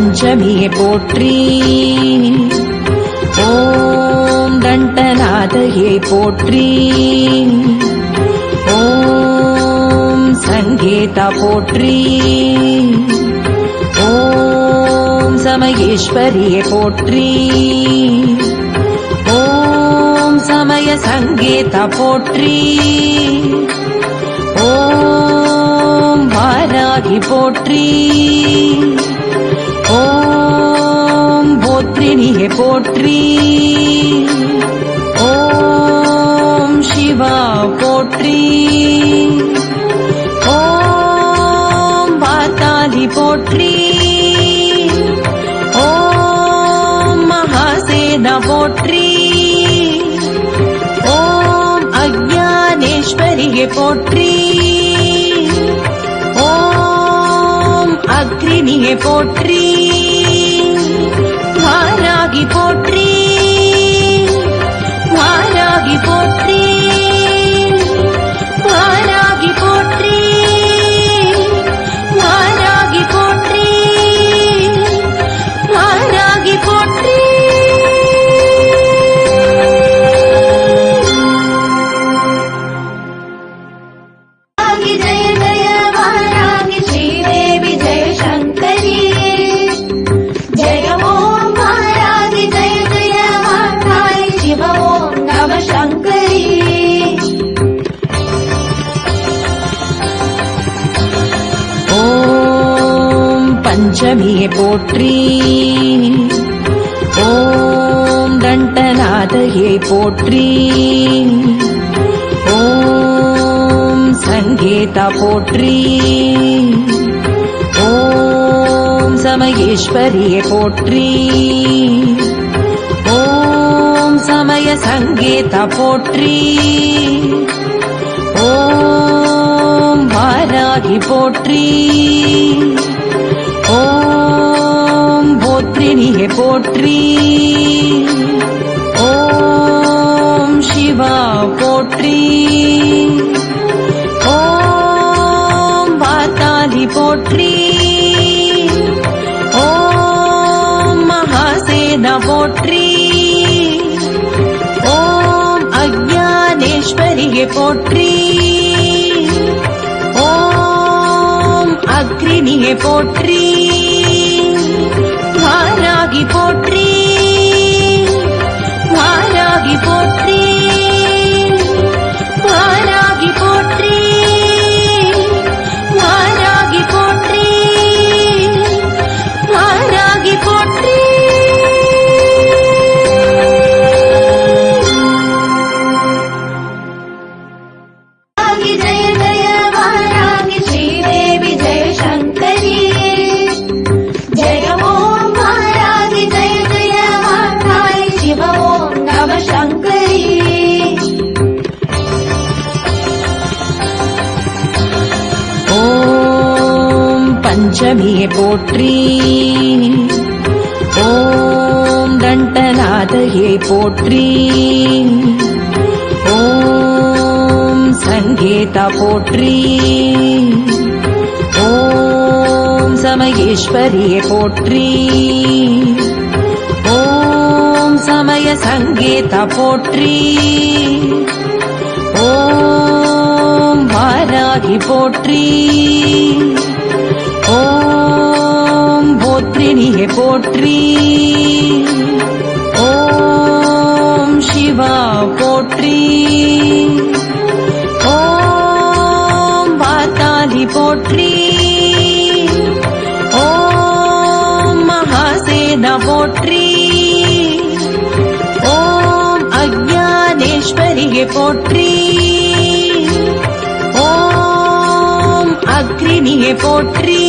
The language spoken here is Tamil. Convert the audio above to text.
பஞ்சமியே போற்றி. ஓம் தண்டநாதையே போற்றி. ஓம் சங்கேதா போற்றி. ஓம் சமயேஸ்வரியே போற்றி. ஓம் சமய சங்கேதா போற்றி. ஓம் வாராகி போற்றி. ஓம் போத்ரினியே போற்றி. ஓம் சிவா போற்றி. ஓம் பாத்தாலி போற்றி. ஓம் மகாசேனா போற்றி. ஓம் அஜ்ஞானேஸ்வரியே போற்றி. ஓம் அக்ரினியே போற்றி. வாராகி போற்றி. வாராகி போற்றி. வாராகி போற்றி. வாராகி போற்றி. வாராகி போற்றி. जय जय वाराहि श्रीदेवी जय शंकरी. जय ओम वाराहि जय जय वाराहि शिव ओम नमः शंकरी. ஓம் பஞ்சமியே போற்றி. ஓம் தண்டநாதையே போற்றி. ஓம் சங்கேதா போற்றி. ஓம் சமயேஸ்வரியே போற்றி. ஓம் சமய சங்கேதா போற்றி. ஓம் வாராகி போற்றி. ஓம் போத்ரினியே போற்றி. ஓம் சிவா போற்றி. ஓம் பாத்தாலி போற்றி. ஓம் மகாசேனா போற்றி. ஓம் அஜ்ஞானேஸ்வரியே போற்றி. ஓம் அக்ரினியே போற்றி. வாராகி போற்றி. வாராகி போற்றி. வாராகி போற்றி. வாராகி போற்றி. வாராகி போற்றி. जय जय वाराहि श्रीदेवी जय शंकरी. जय ओम वाराहि जय जय वाराहि शिव ओम नमः शंकरी. ஓம் பஞ்சமியே போற்றி. ஓம் தண்டநாதையே போற்றி. ஓம் சங்கேதா போற்றி. ஓம் சமயேஸ்வரியே போற்றி. ஓம் சமய சங்கேதா போற்றி. ஓம் வாராகி போற்றி. ஓம் போத்ரினியே போற்றி. ஓம் சிவா போற்றி. ஓம் பாத்தாலி போற்றி. ஓம் மகாசேனா போற்றி. ஓம் அஜ்ஞானேஸ்வரியே போற்றி. ஓம் அக்ரினியே போற்றி.